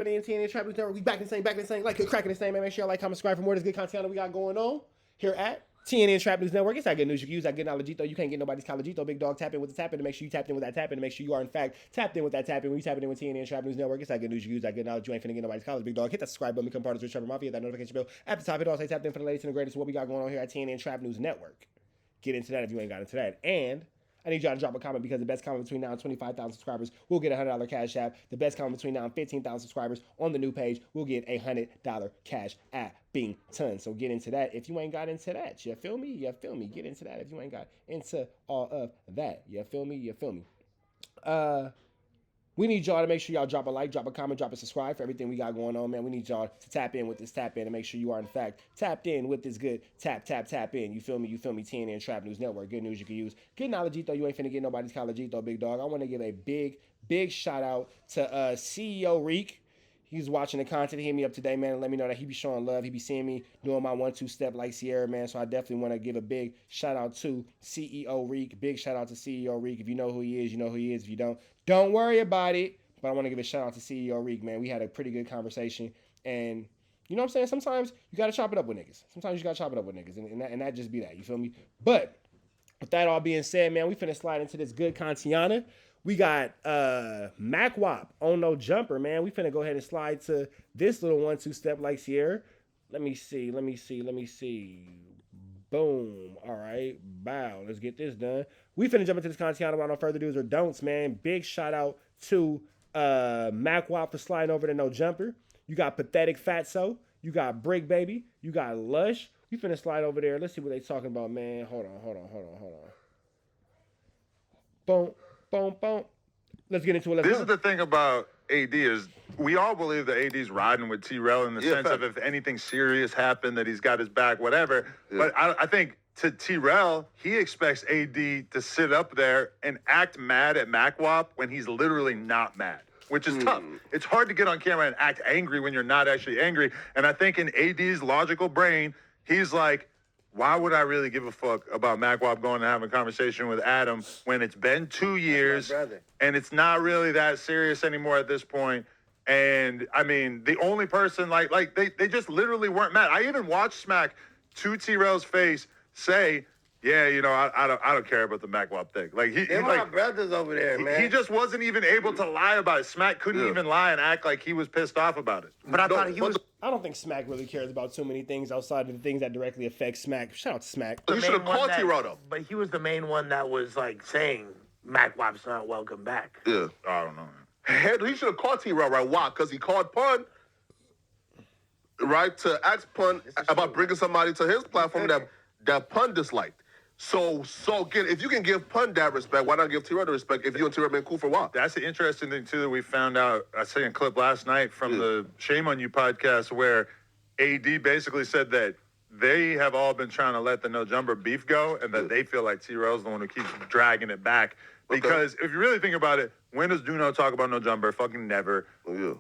TNA Trap News Network. We back in the same, like cracking the same, man. Make sure y'all like, comment, subscribe for more of this good content that we got going on here at TNA Trap News Network. It's that good news you can use, that good knowledge, though. You can't get nobody's collegito. Big dog, tap in with the tap in to make sure you tapped in with that tap in to make sure you are, in fact, tapped in with that tap in. When you tap in with TNA Trap News Network, it's that good news you use, that good knowledge. You ain't finna get nobody's college. Big dog, hit that subscribe button, become part of the Trapper Mafia, that notification bell at the top. It all say tapped in for the latest and the greatest. What we got going on here at TNA Trap News Network. Get into that if you ain't got into that. And I need y'all to drop a comment because the best comment between now and 25,000 subscribers will get a $100 cash app. The best comment between now and 15,000 subscribers on the new page will get a $100 cash app being ton. So get into that if you ain't got into that. You feel me? You feel me? Get into that if you ain't got into all of that. You feel me? You feel me? We need y'all to make sure y'all drop a like, drop a comment, drop a subscribe for everything we got going on, man. We need y'all to tap in with this tap in and make sure you are, in fact, tapped in with this good tap in. You feel me? You feel me? TNA and Trap News Network. Good news you can use. Good knowledge, though. You ain't finna get nobody's college, though, big dog. I want to give a big shout out to CEO Reek. He's watching the content. He hit me up today, man, and let me know that he be showing love. He be seeing me doing my 1-2 step like Sierra, man. So I definitely want to give a big shout out to CEO Reek. Big shout out to CEO Reek. If you know who he is, you know who he is. If you don't worry about it. But I want to give a shout out to CEO Reek, man. We had a pretty good conversation. And you know what I'm saying? Sometimes you got to chop it up with niggas. And that just be that. You feel me? But with that all being said, man, we finna slide into this good Kantiana. We got Mackwop on no jumper, man. We finna go ahead and slide to this little 1-2 step like Sierra. Let me see. Boom. All right. Bow. Let's get this done. We finna jump into this Kantiana without no further do's or don'ts, man. Big shout out to Mackwop for sliding over to no jumper. You got Pathetic Fatso. You got Brick Baby. You got Lush. We finna slide over there. Let's see what they talking about, man. Hold on. Boom. Let's get into it. This is the thing about AD is we all believe that AD's riding with Trell in the sense of if anything serious happened, that he's got his back, whatever. Yeah. But I think to Trell, he expects AD to sit up there and act mad at Mackwop when he's literally not mad, which is tough. It's hard to get on camera and act angry when you're not actually angry. And I think in AD's logical brain, he's like, why would I really give a fuck about Mackwop going and having a conversation with Adam when it's been 2 years and it's not really that serious anymore at this point? And I mean, the only person like they just literally weren't mad. I even watched Smack to Trell's face say, yeah, you know, I don't care about the Mackwop thing. Like they're my brothers over there, man. He just wasn't even able to lie about it. Smack couldn't even lie and act like he was pissed off about it. But I thought he was. I don't think Smack really cares about too many things outside of the things that directly affect Smack. Shout out to Smack. You should have called T-Raw, though. But he was the main one that was like saying Mackwop's not welcome back. Yeah, I don't know, man. He should have called T-Raw, right? Why? Because he called Pun, right, to ask Pun about bringing somebody to his platform that Pun disliked. So again, if you can give Pun that respect, why not give T-Raw the respect if you and T-Raw been cool for a while? That's the interesting thing, too, that we found out. I saw a clip last night from the Shame on You podcast where AD basically said that they have all been trying to let the No Jumper beef go and that they feel like T-Raw's the one who keeps dragging it back. Because if you really think about it, when does Duno talk about No Jumper? Fucking never.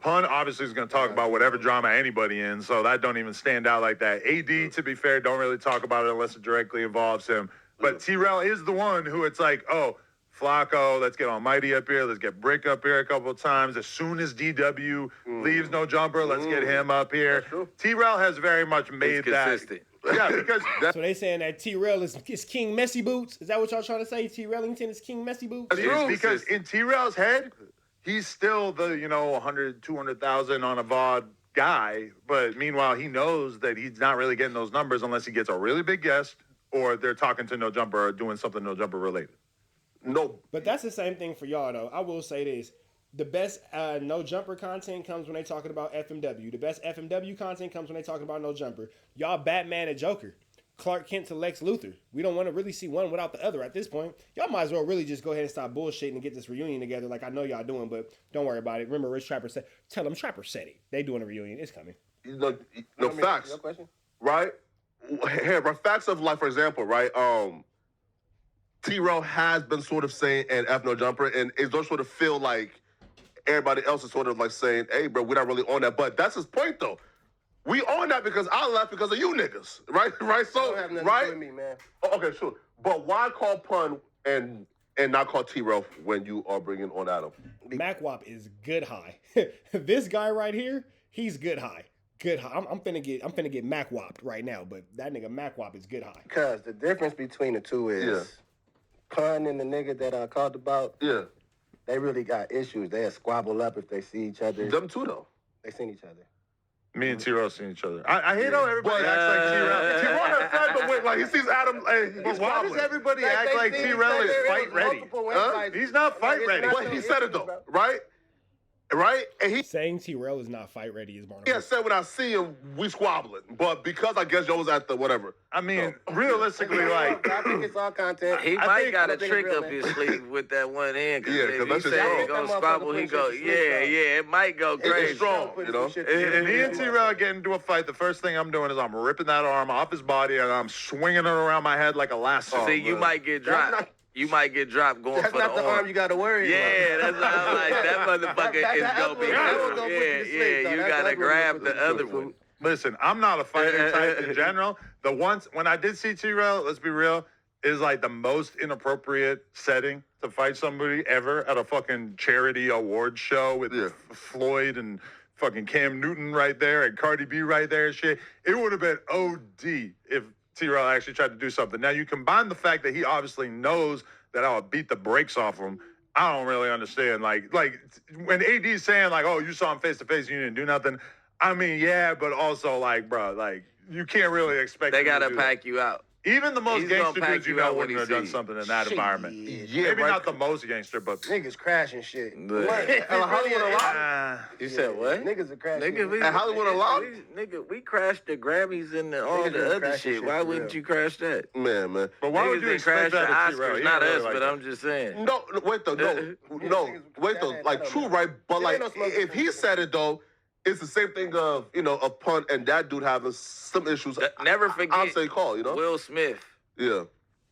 Pun obviously is going to talk about whatever drama anybody in, so that don't even stand out like that. AD, to be fair, don't really talk about it unless it directly involves him. But Trell is the one who it's like, oh, FLAKKO, let's get Almighty up here. Let's get Brick up here a couple of times. As soon as DW leaves No Jumper, let's get him up here. Trell has very much made that. Consistent. Yeah, because so they saying that Trell is King Messy Boots. Is that what y'all trying to say? Trellington is King Messy Boots? Because in Trell's head, he's still the, 100, 200,000 on a VOD guy. But meanwhile, he knows that he's not really getting those numbers unless he gets a really big guest or they're talking to No Jumper or doing something No Jumper related. No. But that's the same thing for y'all, though. I will say this. The best No Jumper content comes when they talking about FMW. The best FMW content comes when they talking about No Jumper. Y'all Batman and Joker. Clark Kent to Lex Luthor. We don't want to really see one without the other at this point. Y'all might as well really just go ahead and stop bullshitting and get this reunion together like I know y'all doing, but don't worry about it. Remember, Rich Trapper said, tell them Trapper said it. They doing a reunion. It's coming. No facts. Right? Here, facts of life, for example, right? T-Raw has been sort of saying, and F No Jumper, and it does sort of feel like everybody else is sort of like saying, hey, bro, we're not really on that. But that's his point, though. We on that because I left because of you niggas, right? Right? So, Don't have nothing right? to do with me, man. Oh, okay, sure. But why call Pun and and not call T-Rail when you are bringing on Adam. Mackwop is good high. This guy right here, he's good high. Good high. I'm finna get Mackwopped right now, but that nigga Mackwop is good high. Because the difference between the two is Pun and the nigga that I called about. Yeah. They really got issues. They'll squabble up if they see each other. Them too, though. They seen each other. Me and T-Rail seen each other. I hate how everybody acts like T-Rail. T-Rail has said, but wait, like, he sees Adam, But why does everybody act like T-Rail is fight ready? Huh? He's not fight ready. But he said it, though, right? Right? And he Saying T-Rail is not fight ready is Barnacle. yeah, said when I see him, we squabbling. But because I guess y'all was at the whatever. I mean, realistically, like, I think it's all content. He I might think- got I a think trick it's real, up man. his sleeve with that one hand. Yeah, 'cause if that's he just say he strong. gonna That squabble, motherfucker he put go, shit to sleep, it might go It's crazy. strong, you know? if me and T-Rail get into a fight, the first thing I'm doing is I'm ripping that arm off his body and I'm swinging it around my head like a lasso. See, you might get dropped. not- You might get dropped going That's for not the arm you got to worry Yeah, about. that's what I'm like. That motherfucker That's is gonna be what cool. put you to sleep, though. You That's gotta what grab put the you to other sleep. one. Listen, I'm not a fighter type in general. When I did see T-Rail, let's be real, is like the most inappropriate setting to fight somebody ever at a fucking charity award show with Floyd and fucking Cam Newton right there and Cardi B right there and shit. It would have been OD if T-Rail actually tried to do something. Now, you combine the fact that he obviously knows that I'll beat the brakes off him. I don't really understand. Like when AD's saying like, "Oh, you saw him face to face, and you didn't do nothing." I mean, yeah, but also like, bro, like you can't really expect. They him to gotta do pack that. you out. Even the most He's gonna gangster pack dudes you you know out when wouldn't he have done see something in that environment. Yeah, Maybe right. not the most gangster, but Niggas crashing shit. But- Hollywood alive? You said what? Niggas are crashing. Nigga, we, At Hollywood Alive? we crashed the Grammys and all Niggas the is other crashing shit. shit Why for wouldn't real. you crash that? Man. but why Niggas would you didn't crash expect the that of T-Rail? Oscars, He not ain't really us, like but that. I'm just saying. No, wait though, wait though. Like true, right? But like, if he said it though, it's the same thing of of Pun and that dude having some issues. Never forget I'd say call, Will Smith. Yeah.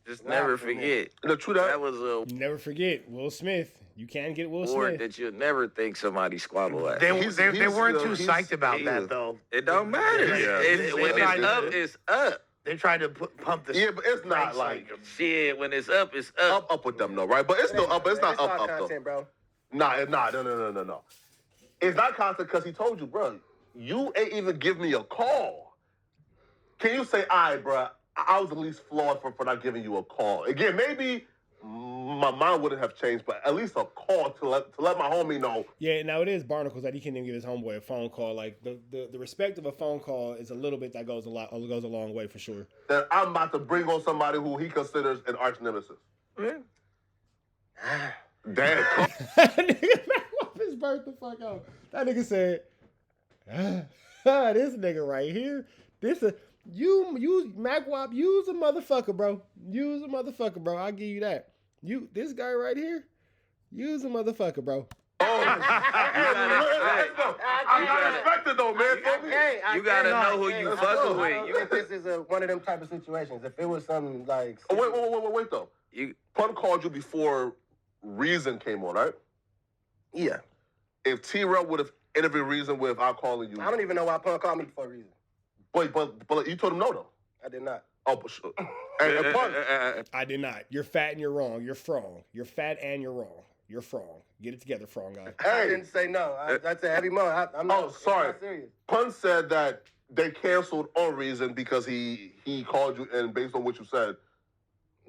Just never forget. True that. That was a You never forget Will Smith. You can get Will award Smith. that you'll never think somebody squabble at. They He's- weren't too he's- psyched about yeah. that, though. It don't matter. Yeah. When it's up, it's up. They tried to pump the Yeah, but it's not brakes like Shit, when it's up, it's up. up with them though, right? But it's still up. It's not It's all up though. content, bro. No. It's not constant because he told you, bro. You ain't even give me a call. Can you say, all right, bro? I was at least flawed for not giving you a call. Again, maybe my mind wouldn't have changed, but at least a call to let my homie know. Yeah, now it is Barnacles that he can't even give his homeboy a phone call. Like the respect of a phone call is a little bit that goes a long way for sure. That I'm about to bring on somebody who he considers an arch nemesis. Damn. That nigga Mackwop is burnt the fuck out. That nigga said, this nigga right here, you Mackwop, use a motherfucker, bro. Use a motherfucker, bro. I'll give you that. This guy right here, use a motherfucker, bro. I'm not expecting though, man. You gotta know who you fucking with. I don't think this is one of them type of situations. If it was something like... Wait though. Pun called you before Reason came on, right? Yeah. If T-Rail would have interviewed Reason with "I'm calling you," I don't even know why Pun called me for a reason. But you told him no though. I did not. Oh, but sure. And Pun, I did not. You're fat and you're wrong. You're frong. You're fat and you're wrong. You're frong. Get it together, frong guy. I didn't say no. I said heavy mo. I'm not, Oh, sorry. It's not serious. Pun said that they canceled on Reason because he called you, and based on what you said,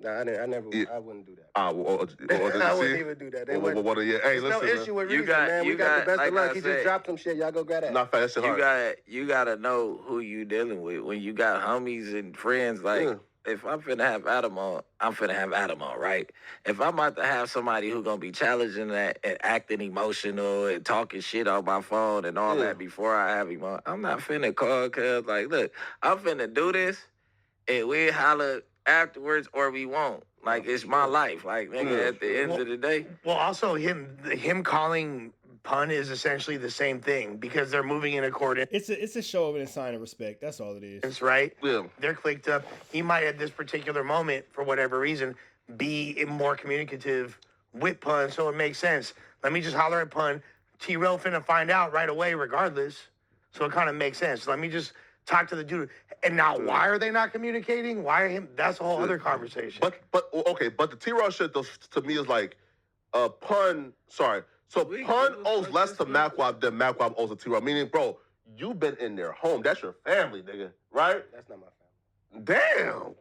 No, I wouldn't do that. I I wouldn't wouldn't even do that. They wouldn't. Hey, There's listen, no man. issue with You Reason, got- man. you We got the got- best like of luck. I He said- just dropped some shit. Y'all go grab that. Not fast. Shit hard. You gotta know who you dealing with. When you got homies and friends, like if I'm finna have Adam on, I'm finna have Adam on, right? If I'm about to have somebody who gonna be challenging that and acting emotional and talking shit on my phone and all that before I have him on, I'm not finna call cause like, look, I'm finna do this and we holler afterwards or we won't. Like it's my life. Like nigga, at the end of the day. Well, also him calling Pun is essentially the same thing because they're moving in accordance, It's a show of a sign of respect. That's all it is. right? Yeah. They're clicked up. He might at this particular moment, for whatever reason, be more communicative with Pun, so it makes sense. Let me just holler at Pun. T-Rail finna find out right away regardless, so it kind of makes sense. Let me just talk to the dude. And now, why are they not communicating? Why are him? That's a whole other conversation. But the T-Raw shit to me is like Pun. Sorry, so Pun owes less to Mackwop than Mackwop owes to T-Raw. Meaning, bro, you've been in their home. That's your family, nigga, right? That's not my family. Damn,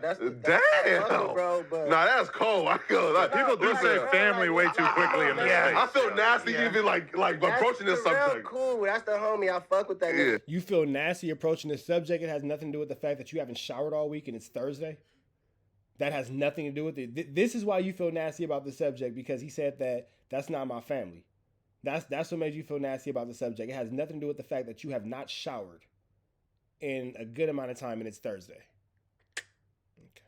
That's damn, uncle, bro. But nah, that's cold. I feel like People do say family way too quickly in this space. I feel nasty even like approaching this subject. Cool. That's the homie. I fuck with that. Yeah. You feel nasty approaching this subject. It has nothing to do with the fact that you haven't showered all week and it's Thursday. That has nothing to do with it. This is why you feel nasty about the subject, because he said that that's not my family. That's what made you feel nasty about the subject. It has nothing to do with the fact that you have not showered in a good amount of time and it's Thursday.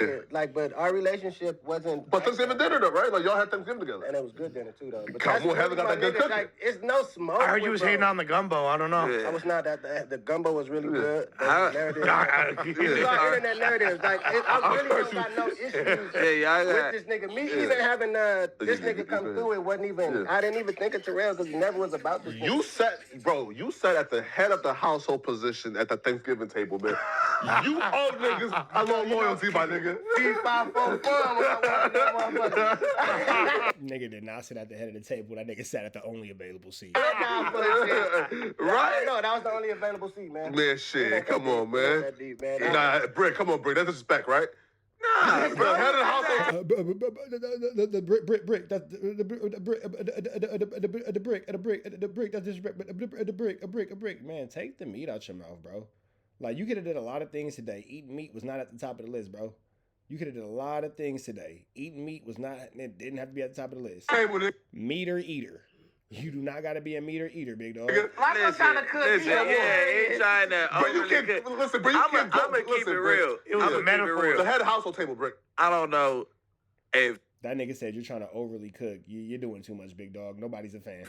Yeah, like, but our relationship wasn't. But Thanksgiving dinner though, right? Like y'all had Thanksgiving together. And it was good dinner too, though. But Come on, Heather got that good cooking. Like, it's no smoke. I heard you was hating on the gumbo. I don't know. I was not that. The gumbo was really good. How- It's our internet narratives. Like, I really don't got no issues with this nigga. Me even having this nigga come through, it wasn't even. I didn't even think of Terrell because he never was about this. You sat at the head of the household position at the Thanksgiving table, man. You all niggas, I love loyalty, my nigga. Nigga did not sit at the head of the table. That nigga sat at the only available seat. Right? No, that was the only available seat, man. Man, shit, come on, man. That deep, man. Nah, Brick, come on, Brick. That's disrespect, right? Nah, bro. The head of the household. The brick. That's the brick. Man, take the meat out your mouth, bro. Like, you could have did a lot of things today. Eating meat was not at the top of the list, bro. You could have did a lot of things today. Eating meat was not. It didn't have to be at the top of the list. Meter eater. You do not got to be a meter eater, big dog. Listen, he ain't trying to. But you can't listen. But you can't go. I'm gonna keep it real. It was a metaphor. The head of the household table, Brick. I don't know if That nigga said you're trying to overly cook. You're doing too much, big dog. Nobody's a fan.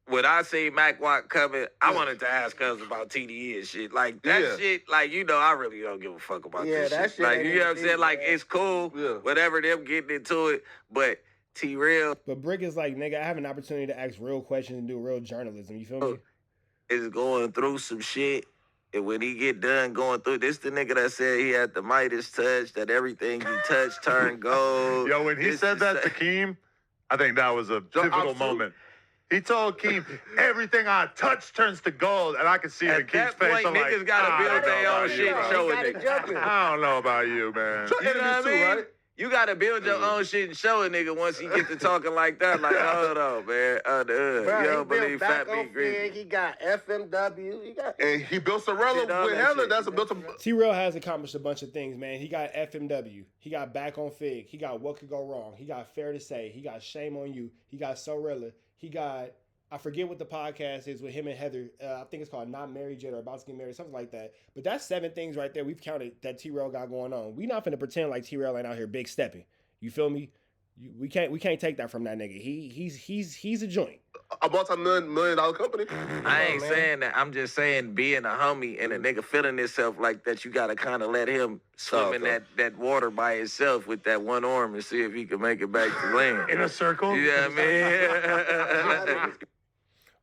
when I see Mackwop coming, I wanted to ask us about TDE and shit. Like, that shit, like, you know, I really don't give a fuck about this that shit. shit Like, ain't you know what I'm even saying? deep, Like, man. it's cool, whatever, them getting into it, but T-Real But Brick is like, nigga, I have an opportunity to ask real questions and do real journalism. You feel me? is going through some shit. And when he get done going through, this the nigga that said he had the Midas touch, that everything he touched turned gold. Yo, when he said that to Keem, I think that was a pivotal moment. He told Keem, everything I touch turns to gold, and I can see it in At Keem's that face. point, I'm like, niggas gotta build their own shit and show it, nigga. I don't know about you, man. You know what I mean? Right? You gotta build your own shit and show a nigga once he get to talking like that. Like, hold on, man. Bro, You don't he believe built fat back meat on greasy. Fig. He got FMW. He got. And he built Sorella Did all with that Heather. shit. That's a built a. T-Rail has accomplished a bunch of things, man. He got FMW. He got Back on Fig. He got What Could Go Wrong. He got Fair to Say. He got Shame on You. He got Sorella. He got, I forget what the podcast is with him and Heather. I think it's called Not Married Yet or About to Get Married, something like that. But that's 7 things right there we've counted that T-Rail got going on. We not finna pretend like T-Rail ain't out here big stepping. You feel me? We can't take that from that nigga. He's a joint. A multi-million dollar company. I ain't saying that. I'm just saying being a homie and a nigga feeling himself like that, you gotta kind of let him swim in that water by himself with that one arm and see if he can make it back to land. In a circle? You know what I mean?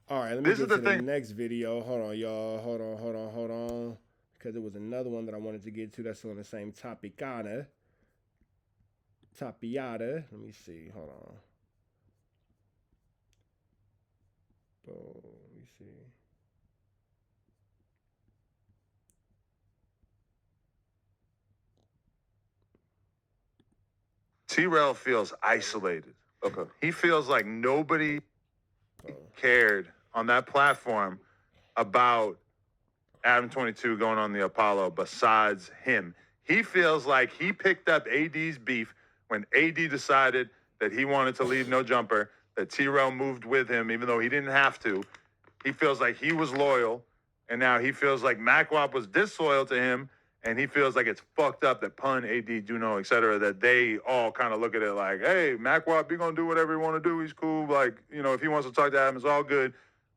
All right, let me get to the next video. Hold on, y'all. Hold on. Because there was another one that I wanted to get to that's on the same topic. Tapiata. Let me see. Hold on. Boom. Let me see. T-Rail feels isolated. Okay. He feels like nobody cared on that platform about Adam 22 going on the Apollo besides him. He feels like he picked up AD's beef when AD decided that he wanted to leave No Jumper, that T-Rail moved with him even though he didn't have to. He feels like he was loyal, and now he feels like Mackwop was disloyal to him, and he feels like it's fucked up that Pun, AD, Duno, et cetera, that they all kind of look at it like, hey, Mackwop, you're going to do whatever you want to do. He's cool. Like, you know, if he wants to talk to Adam, it's all good.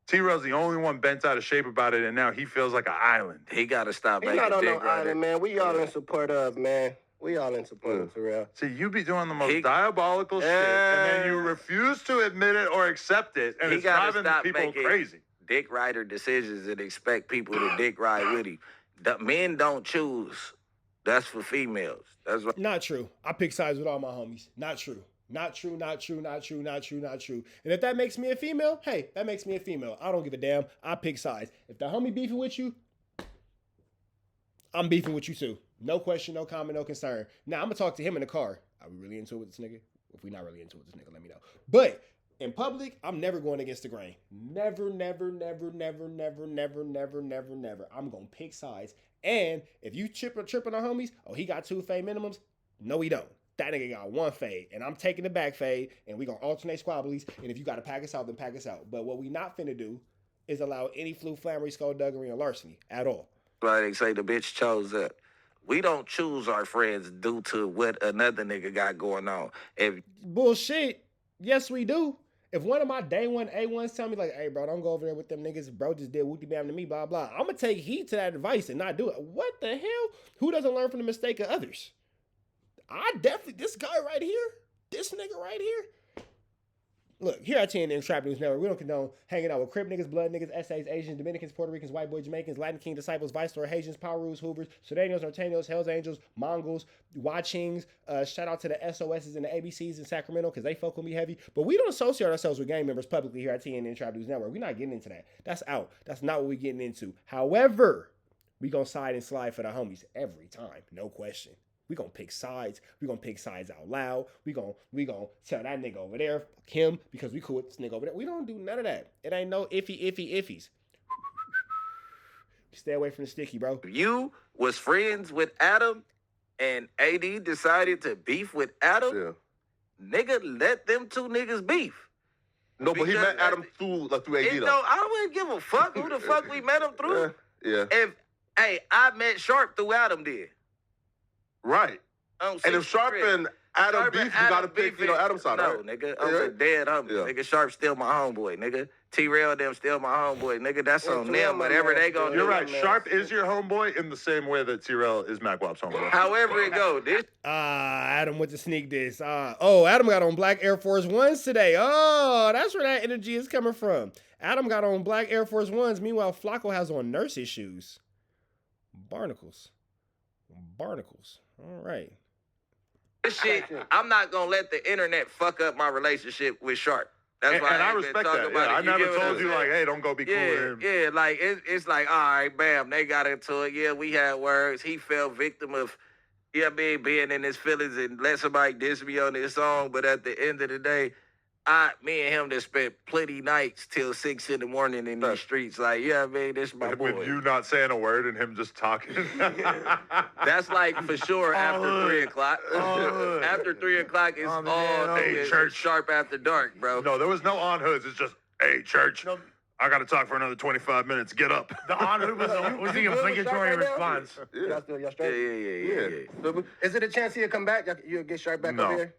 T-Rail's the only one bent out of shape about it, and now he feels like an island. He gotta stop He's making not on dick no island, man. We all in support of, man. We all in support of Terrell. See, you be doing the most diabolical shit, and then you refuse to admit it or accept it, and He it's gotta driving stop people making crazy. dick rider decisions and expect people to dick ride with him. The men don't choose. That's for females. That's what. Not true. I pick sides with all my homies. Not true. Not true, not true, not true, not true, not true. And if that makes me a female, hey, that makes me a female. I don't give a damn. I pick sides. If the homie beefing with you, I'm beefing with you too. No question, no comment, no concern. Now, I'm going to talk to him in the car. Are we really into it with this nigga? If we're not really into it with this nigga, let me know. But in public, I'm never going against the grain. Never, never, never, never, never, never, never, never, never. I'm going to pick sides. And if you tripping on homies, oh, he got 2 fade minimums. No, he don't. That nigga got 1 fade, and I'm taking the back fade, and we gonna alternate squabblies, and if you gotta pack us out, then pack us out. But what we not finna do is allow any fluke, flammery, skullduggery, or larceny at all. Why they say the bitch chose that. We don't choose our friends due to what another nigga got going on. If Bullshit. Yes, we do. If one of my day one A1s tell me like, hey, bro, don't go over there with them niggas. Bro just did whoopty bam to me, blah, blah. I'm gonna take heed to that advice and not do it. What the hell? Who doesn't learn from the mistake of others? I definitely, this guy right here, this nigga right here. Look, here at TNN Trap News Network, we don't condone hanging out with Crip niggas, blood niggas, essays, Asians, Dominicans, Puerto Ricans, white boy Jamaicans, Latin King disciples, Vice Lord, Haitians, Power Rules, Hoovers, Sudanos, Norteños, Hells Angels, Mongols, Watchings. Shout out to the SOSs and the ABCs in Sacramento because they fuck with me heavy. But we don't associate ourselves with gang members publicly here at TNN Trap News Network. We're not getting into that. That's out. That's not what we're getting into. However, we gonna side and slide for the homies every time, no question. We gonna pick sides. We gonna pick sides out loud. We gonna tell that nigga over there, fuck him, because we cool with this nigga over there. We don't do none of that. It ain't no iffies. Stay away from the sticky, bro. If you was friends with Adam and AD decided to beef with Adam, nigga, let them 2 niggas beef. No, but he met Adam through AD. I wouldn't give a fuck who the fuck we met him through. Yeah. I met Sharp through Adam did. Right. And if Sharp and Adam beef, you gotta pick, Adam's side, right? No, nigga, I'm a dead homie. Yeah. Nigga, Sharp still my homeboy, nigga. T-Rail them still my homeboy, nigga. That's on them, whatever they gonna do. You're right. Sharp is your homeboy in the same way that T-Rail is Mackwop's homeboy. However it go, this. Adam with the sneak diss. Adam got on black Air Force Ones today. Oh, that's where that energy is coming from. Adam got on black Air Force Ones. Meanwhile, FLAKKO has on nurse's shoes. Barnacles. All right. This shit, I'm not gonna let the internet fuck up my relationship with Sharp. That's why I respect that. Yeah, I never told you like, hey, don't go be cool with him. Yeah, like it's like, all right, bam, they got into it. Yeah, we had words. He fell victim of, being in his feelings and let somebody diss me on this song. But at the end of the day, me and him just spent plenty nights till 6 in the morning in these streets. Like, this my boy. With you not saying a word and him just talking. That's like for sure after 3 o'clock. After 3 o'clock, it's all day church. Sharp after dark, bro. No, there was no on hoods. It's just, hey, church. No. I got to talk for another 25 minutes. Get up. The on hood was the obligatory response. Yeah. Y'all straight? Yeah. Is it a chance he'll come back? You'll get Sharp back over here?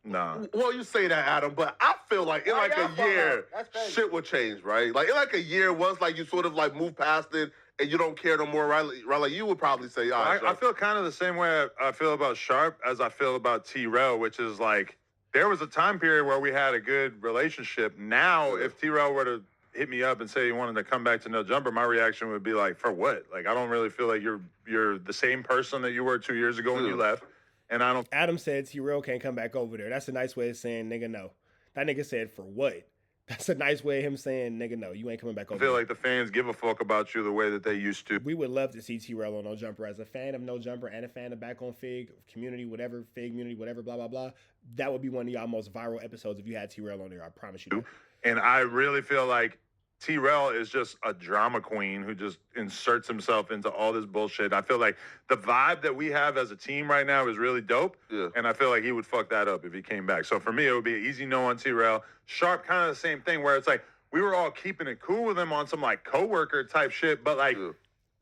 No. Well, you say that, Adam, but I feel like in like a year, shit will change, right? Like in like a year, once like you sort of like move past it and you don't care no more, right? Like you would probably say, all right. I feel kind of the same way I feel about Sharp as I feel about T-Rail, which is like there was a time period where we had a good relationship. Now, if T-Rail were to hit me up and say he wanted to come back to No Jumper, my reaction would be like, for what? Like, I don't really feel like you're the same person that you were 2 years ago when you left. And I don't. Adam said T-Rail can't come back over there. That's a nice way of saying nigga no. That nigga said for what? That's a nice way of him saying nigga no. You ain't coming back over there. I feel like the fans give a fuck about you the way that they used to. We would love to see T-Rail on No Jumper. As a fan of No Jumper and a fan of Back on Fig community, whatever, Fig community, whatever, blah, blah, blah. That would be one of y'all most viral episodes if you had T-Rail on there. I promise you that. And I really feel like T-Rail is just a drama queen who just inserts himself into all this bullshit. I feel like the vibe that we have as a team right now is really dope. Yeah. And I feel like he would fuck that up if he came back. So for me, it would be an easy no on T-Rail. Sharp, kind of the same thing where it's like we were all keeping it cool with him on some like coworker type shit. But like,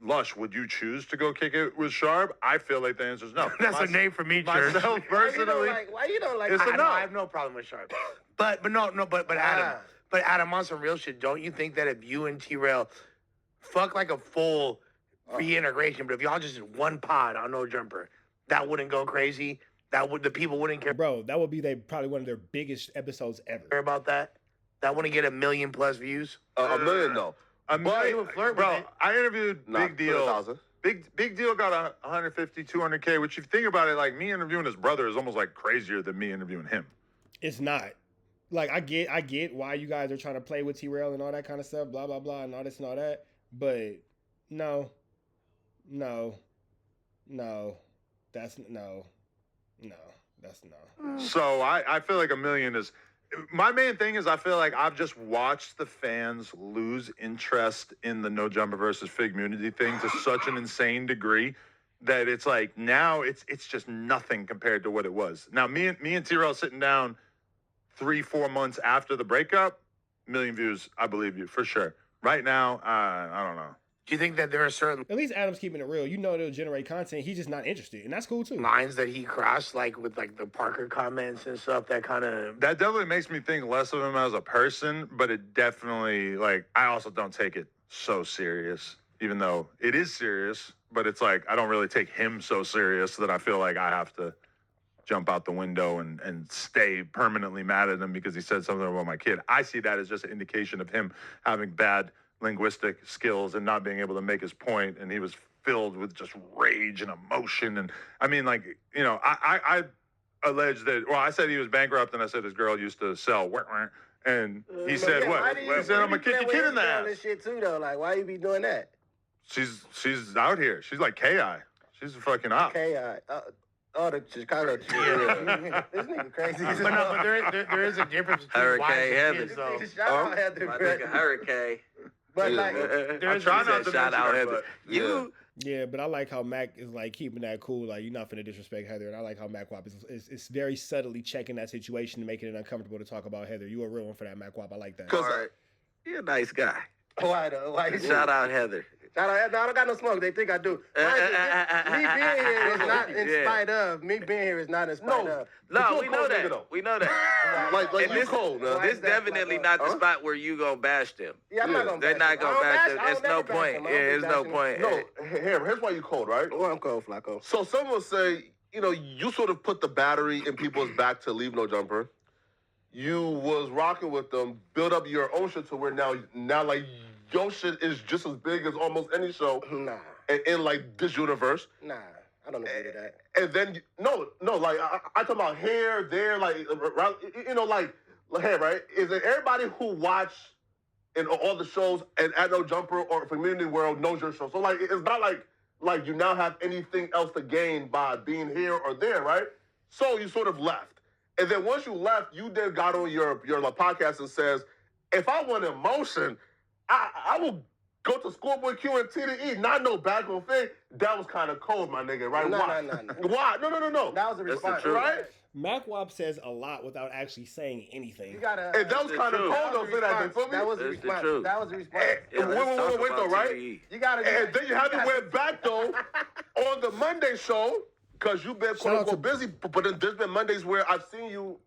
Lush, would you choose to go kick it with Sharp? I feel like the answer is no. That's a name for me, Church. Myself personally. Why you don't like? I have no problem with Sharp. But Adam. But Adam, on some real shit, don't you think that if you and T-Rail fuck like a full reintegration, but if y'all just did one pod on No Jumper, that wouldn't go crazy? The people wouldn't care? Bro, that would be probably one of their biggest episodes ever. About that? That wouldn't get 1 million plus views. A million, no. A million, he would flirt with bro. it. I interviewed Big Deal. 200,000. Big Deal got 150, 200K. Which, if you think about it, like me interviewing his brother is almost like crazier than me interviewing him. It's not. Like I get why you guys are trying to play with T-Rail and all that kind of stuff, blah blah blah, and all this and all that. But no, that's no. So I feel like 1 million is. My main thing is I feel like I've just watched the fans lose interest in the No Jumper versus Fig Community thing to such an insane degree that it's like now it's just nothing compared to what it was. Now me and T-Rail sitting down 3-4 months after the breakup, 1 million views, I believe you for sure. Right now, I don't know. Do you think that there are certain At least Adam's keeping it real. You know it'll generate content. He's just not interested, and that's cool too. lines that he crossed, like with like the Parker comments and stuff, that kind of... That definitely makes me think less of him as a person, but it definitely, like, I also don't take it so serious, even though it is serious, but it's like, I don't really take him so serious that I feel like I have to jump out the window and stay permanently mad at him because he said something about my kid. I see that as just an indication of him having bad linguistic skills and not being able to make his point, and he was filled with just rage and emotion. And I mean, like, you know, I alleged that, well, I said he was bankrupt, and I said his girl used to sell, and he said what? He said, I'm gonna kick your kid in the ass. This shit too, though. Like, why you be doing that? She's out here. She's like KI. She's a fucking op. Okay, the Chicago shit. This nigga crazy. But there is a difference between Hurricane wives and Heather. kids, though. Shout out Heather, My bro. nigga Hurricane. But Yeah, like, I try not to shout mention out her, Heather. but You Yeah, but I like how Mac is like keeping that cool. Like, you're not finna disrespect Heather, and I like how Mackwop is very subtly checking that situation to making it uncomfortable to talk about Heather. You a real one for that, Mackwop. I like that. all right. You're a nice guy. why though? Why? Shout out Heather. Shout out. No, I don't got no smoke. They think I do. Me being here is not in spite of. Me being here is not in spite of. No, you're we a know cold that. nigga, though. We know that. Like And you this, cold, man. this definitely not the spot where you gonna bash them. Yeah, I'm not gonna. They're bash not him. gonna I don't bash them. I It's don't no never bash point. him. I Yeah, don't it's be no bashing him. point. No, here's why you cold, right? Well, I'm cold, Flacko. So some will say, you know, you sort of put the battery in people's back to leave No Jumper. You was rocking with them, build up your own shit to where now like your shit is just as big as almost any show Nah, in like this universe. nah. I don't agree with that. And then like I talk about here, there, like you know, like hair, right? Is it everybody who watch in all the shows and at No Jumper or Community World knows your show? So like it's not like you now have anything else to gain by being here or there, right? So you sort of left. And then once you left, you then got on your podcast and says, if I want emotion, I will go to Schoolboy Q and TDE, not no back on thing. That was kind of cold, my nigga, right? No. Why? No. That was a That's the response, truth. right? Mackwop says a lot without actually saying anything. You gotta. And that was kind of truth. cold, though, say that, you feel me? That was a That's the response. truth. That was a response. Yeah, let's wait, talk though, about right? TDE. You gotta. And then you haven't went back, though, on the Monday show, because you've been, Shout out quote-unquote, busy, but then there's been Mondays where I've seen you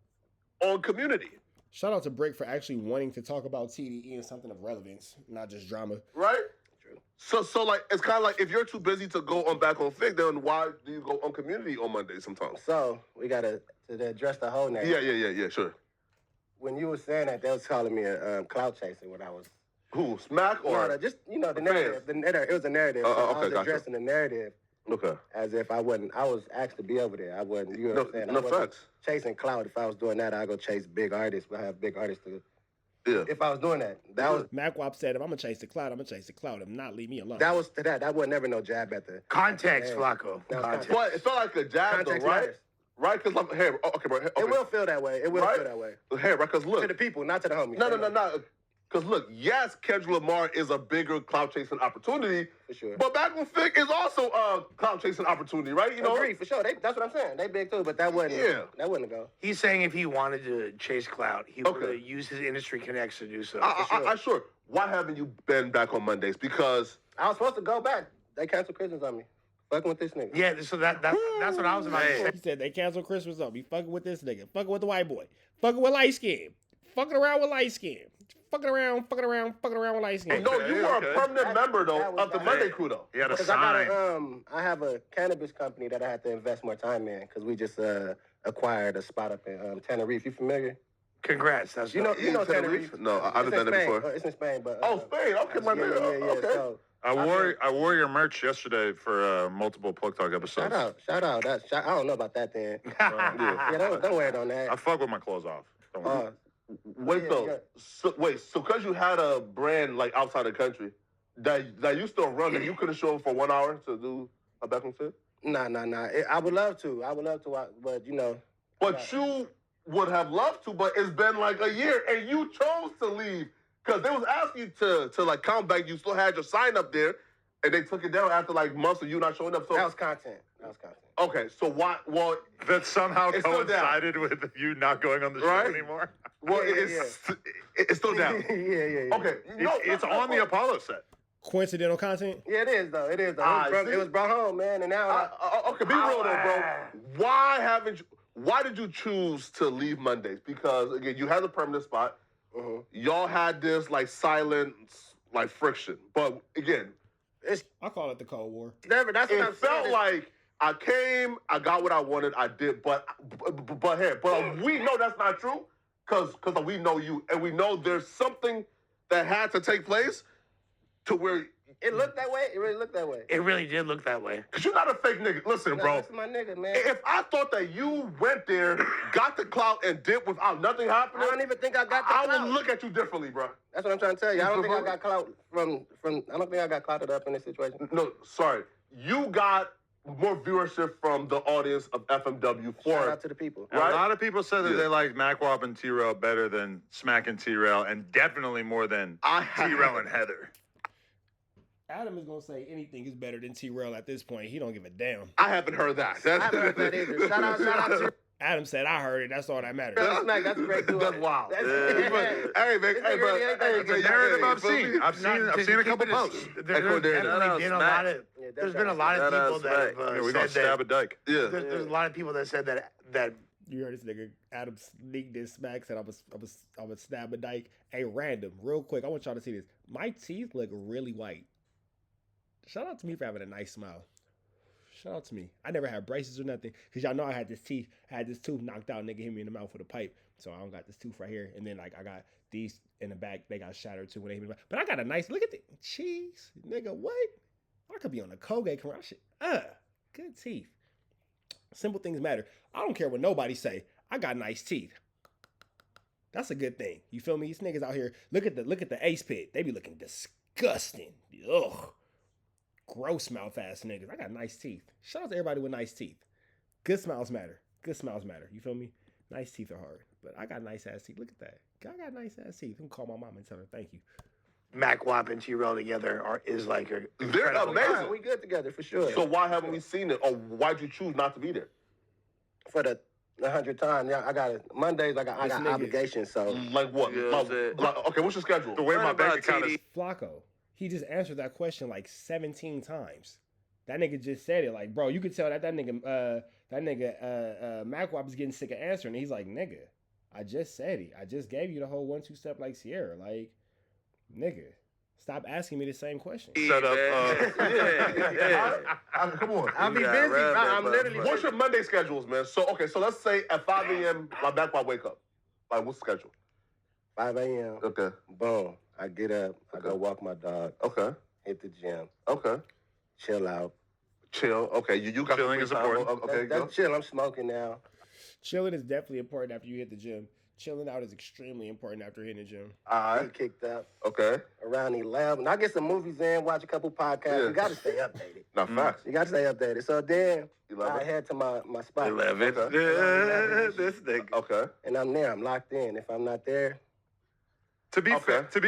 on Community, Shout out to Brick for actually wanting to talk about TDE and something of relevance, not just drama. right? True. So like, it's kind of like, if you're too busy to go on back on Fig, then why do you go on Community on Mondays sometimes? So we gotta to address the whole narrative. Yeah, sure. When you were saying that, they was calling me a cloud chaser when I was. Who, Smack or? No, just the narrative. It was a narrative. Oh, so okay, I was gotcha. addressing the narrative Okay. as if I wasn't. I was asked to be over there. I wasn't. You know what I'm saying? I No wasn't facts. chasing cloud. If I was doing that, I'd go chase big artists. I have big artists to. Yeah. If I was doing that, that was Mackwop said, if I'm gonna chase the cloud, I'm gonna chase the cloud. If not, leave me alone. that was to that. That was never no jab at the Context, Yeah. Flacco. That was Context. But it felt like a jab, Context though, right? matters. Right? Because I'm here. Okay, bro. Okay. It will feel that way. It will Right? feel that way Hey, right? Because look. to the people, not to the homies. No. Because look, yes, Kendrick Lamar is a bigger cloud chasing opportunity, For sure. but Back on Fig is also a cloud chasing opportunity, right? You know, Agree, for sure. That's what I'm saying. They big too, but that wasn't. Yeah. That wouldn't go. He's saying if he wanted to chase clout, he would Okay. use his industry connects to do so. I sure. Why haven't you been back on Mondays? Because I was supposed to go back. They canceled Christmas on me. Fucking with this nigga. Yeah, so that's what I was about to say. He said they canceled Christmas on me. Fucking with this nigga. Fucking with the white boy. Fucking with light skin. Fucking around with light skin. Fucking around with light skin. no, you were okay. a permanent member though that was of the bad. Monday crew though. He had a Because I sign. got I have a cannabis company that I had to invest more time in because we just acquired a spot up in Tenerife. You familiar? Congrats. That's You know Tenerife? No, I've done it before. It's in Spain, but Spain. Okay, my nigga. Yeah. Okay. So I wore your merch yesterday for multiple Plug Talk episodes. shout out. I don't know about that then. Don't wear it on that. I fuck with my clothes off. Don't worry. Wait though. So because you had a brand like outside the country that you still run that you couldn't show up for 1 hour to do a Beckham fit? Nah. I would love to. But you know. But you would have loved to, but it's been like a year and you chose to leave because they was asking you to like come back. You still had your sign up there and they took it down after like months of you not showing up. So that was content. Okay, so why? Well, that somehow coincided with you not going on the show anymore. Well, it's still down. Yeah. Okay, it's on the Apollo set. Coincidental content? Yeah, it is though. It was brought home, man, and now. Okay, be real though, bro. Why did you choose to leave Mondays? Because again, you had a permanent spot. Y'all had this like silent like friction, but again, I call it the Cold War. That's what it felt like. I came, I got what I wanted, I did, but we know that's not true, because we know you, and we know there's something that had to take place to where... It looked that way? It really looked that way. It really did look that way. Because you're not a fake nigga. Listen, bro. That's my nigga, man. If I thought that you went there, got the clout, and did without nothing happening... I don't even think I got the clout. I would look at you differently, bro. That's what I'm trying to tell you. I don't think I got clout from... I don't think I got clouted up in this situation. No, sorry. You got... more viewership from the audience of FMW. Shout out to the people. Right? A lot of people said that they liked Mackwop and Trell better than Smack and Trell, and definitely more than Trell and Heather. Adam is gonna say anything is better than Trell at this point. He don't give a damn. I haven't heard that. I haven't heard that either. Shout out to Adam said, I heard it. That's all that matters. That's a great dude. That's wild. Hey, man. The narrative I've seen a couple posts. There's been a lot of people that have we're gonna stab a dyke. Yeah. There's a lot of people that said that You heard this nigga Adam sneak this smack said I was stab a dyke. Hey, random, real quick. I want y'all to see this. My teeth look really white. Shout out to me for having a nice smile. Shout out to me. I never had braces or nothing. Because y'all know I had this tooth knocked out. Nigga hit me in the mouth with a pipe. So I don't got this tooth right here. And then like I got these in the back. They got shattered too when they hit me in the mouth. But I got a nice, look at the cheese. Nigga, what? I could be on the Colgate commercial. Shit. Good teeth. Simple things matter. I don't care what nobody say. I got nice teeth. That's a good thing. You feel me? These niggas out here, look at the ace pit. They be looking disgusting. Ugh. Gross mouth ass niggas. I got nice teeth. Shout out to everybody with nice teeth. Good smiles matter. Good smiles matter. You feel me? Nice teeth are hard. But I got nice ass teeth. Look at that. I got nice ass teeth. I'm gonna call my mom and tell her thank you. Mackwop and Trell together is like a... They're amazing. We good together for sure. So why haven't we seen it? Or why'd you choose not to be there? For the 100th time. Yeah, I got it. Mondays, I got obligations, so... Like what? Okay, what's your schedule? The way my bank account is... FLAKKO. He just answered that question like 17 times. That nigga just said it. Like, bro, you could tell that nigga Mackwop is getting sick of answering. He's like, nigga, I just said it. I just gave you the whole 1-2 step like Sierra. Like, nigga, stop asking me the same question. Shut up. Come on. I'll be busy, bro. I'm literally... What's your Monday schedules, man? So let's say at 5 a.m. my Mackwop wake up. Like, what's the schedule? 5 a.m. Okay. Boom. I get up. I go walk my dog. Okay. Hit the gym. Okay. Chill out. Chill. Okay. You got chilling is important. Okay. That's chill. I'm smoking now. Chilling is definitely important after you hit the gym. Chilling out is extremely important after hitting the gym. All right. Get kicked up. Okay. Around 11. I get some movies in, watch a couple podcasts. Yeah. You got to stay updated. Now, facts. You got to stay updated. So then 11. I head to my spot. 11. Okay. This nigga. Okay. And I'm there. I'm locked in. If I'm not there... To be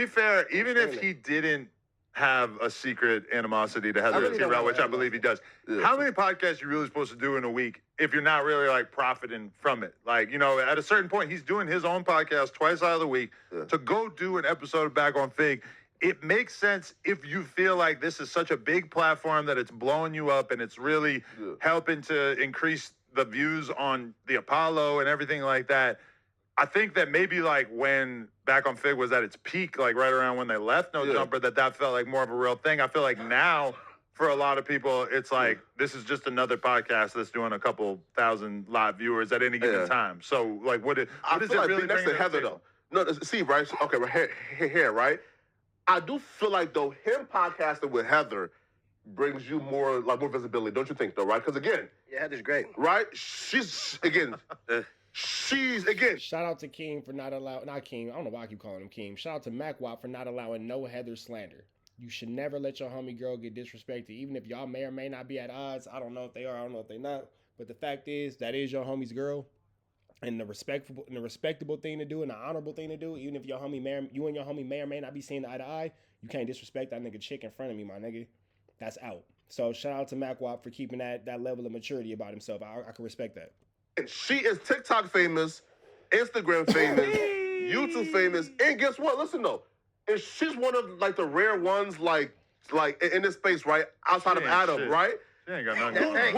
fair, even if he didn't have a secret animosity to Heather and Trell, which I believe he does, how many podcasts are you really supposed to do in a week if you're not really like profiting from it? Like, you know, at a certain point, he's doing his own podcast twice out of the week. To go do an episode of Back on Fig, it makes sense if you feel like this is such a big platform that it's blowing you up and it's really helping to increase the views on the Apollo and everything like that. I think that maybe like when Back on Fig was at its peak, like right around when they left No Jumper, that felt like more of a real thing. I feel like now for a lot of people, it's like this is just another podcast that's doing a couple thousand live viewers at any given time. So, like, what is feel it like really next to bringing Heather, the though. No, see, right? Okay, right here, right? I do feel like, though, him podcasting with Heather brings you more visibility, don't you think, though, right? Because, again... Yeah, Heather's great. Right? She's, again... Shout out to Keem for not allowing... Not Keem. I don't know why I keep calling him Keem. Shout out to Mackwop for not allowing no Heather slander. You should never let your homie girl get disrespected, even if y'all may or may not be at odds. I don't know if they are. I don't know if they're not. But the fact is, that is your homie's girl. And the respectable thing to do and the honorable thing to do, even if you and your homie may or may not be seeing eye to eye, you can't disrespect that nigga chick in front of me, my nigga. That's out. So shout out to Mackwop for keeping that level of maturity about himself. I can respect that. She is TikTok famous, Instagram famous, YouTube famous, and guess what? Listen though, and she's one of like the rare ones like in this space, right? Outside of Adam, shit. right? She ain't got nothing right?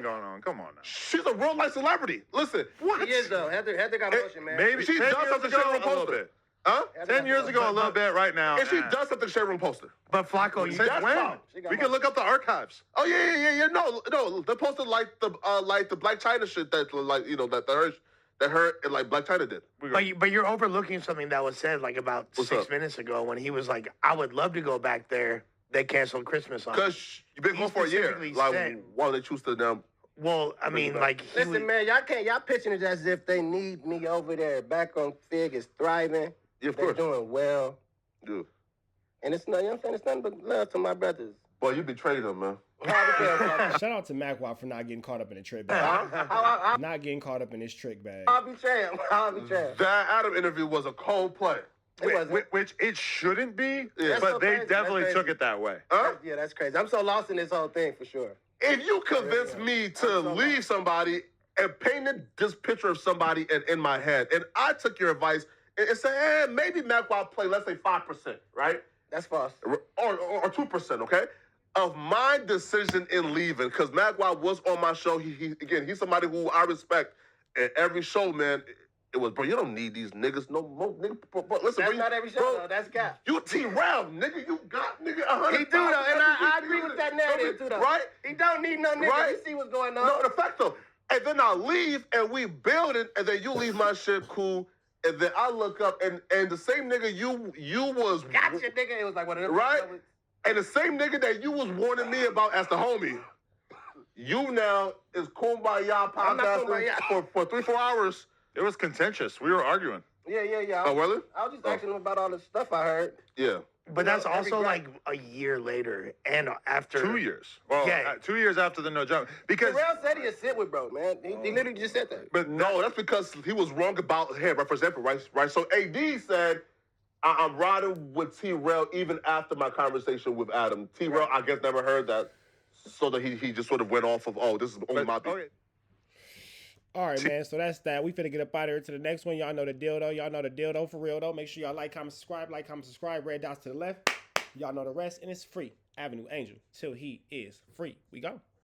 going on. Come on now. She's a real life celebrity. Listen, What? She is though. Heather got motion, man. Maybe she 10 does years something ago, Sharon a little posted. bit. Huh? 10 years ago, a little bit. Right now, If she does something, Sharon posted. But Flacco, you Since when? She got We can look up the archives. Oh yeah. No. They posted like the Black China shit that that her and like Black China did. But you're overlooking something that was said like about What's 6 up? minutes ago when he was like, "I would love to go back there." They canceled Christmas on. Because you've been He gone for a year. specifically Like, said- why would they choose to now? Well, I mean, like he Listen, was, man, y'all pitching it as if they need me over there. Back on Fig is thriving. Yeah, of They're course. doing well. Yeah. And it's not, you know what I'm saying? It's nothing but love to my brothers. Boy, you betrayed them, man. Shout out to Mackwop for not getting caught up in the trick bag. Not getting caught up in this trick bag. I'll betray him. That Adam interview was a cold play. It wasn't. Which it shouldn't be, Yeah. but That's so they crazy. definitely That's took crazy. it that way. Huh? Yeah, that's crazy. I'm so lost in this whole thing for sure. If you convince me to leave somebody and painted this picture of somebody in my head, and I took your advice and said, maybe Mackwop play, let's say 5%, right? That's false. Or 2%, okay? Of my decision in leaving, because Mackwop was on my show. He's somebody who I respect. And every show, man, it was, bro, you don't need these niggas no more. Nigga, bro, listen, That's bro, not every show, bro, though. That's Cap. You T-Rel, nigga. You got, nigga, 100. He do, though, and I agree with that narrative, too, though. Right? He don't need no nigga. Right? You see what's going on. No, the fact, though. And then I leave, and we build it, and then you leave my shit cool, and then I look up, and the same nigga you was... Gotcha, nigga. It was like one of them. Right? And the same nigga that you was warning me about as the homie, you now is Kumbaya I'm not podcasting Kumbaya. for 3-4 hours. It was contentious. We were arguing. Yeah. Oh, really? I was just asking him about all the stuff I heard. Yeah. but that's Well, every also grind- like a year later and after 2 years. Well, Yeah. 2 years after the no jump. Because Terrell said he'd sit with bro, man. He literally just said that. But no, that's because he was wrong about him, for example, right? So AD said, I'm riding with T-Rel even after my conversation with Adam. T-Rel, I guess, never heard that. So that he just sort of went off of, this is only my beat. okay. All right, man. So that's that. We finna get up out of here to the next one. Y'all know the deal, though. Y'all know the deal, though. For real, though. Make sure y'all like, comment, subscribe. Like, comment, subscribe. Red dots to the left. Y'all know the rest. And it's free. Avenue Angel. Till he is free. We go.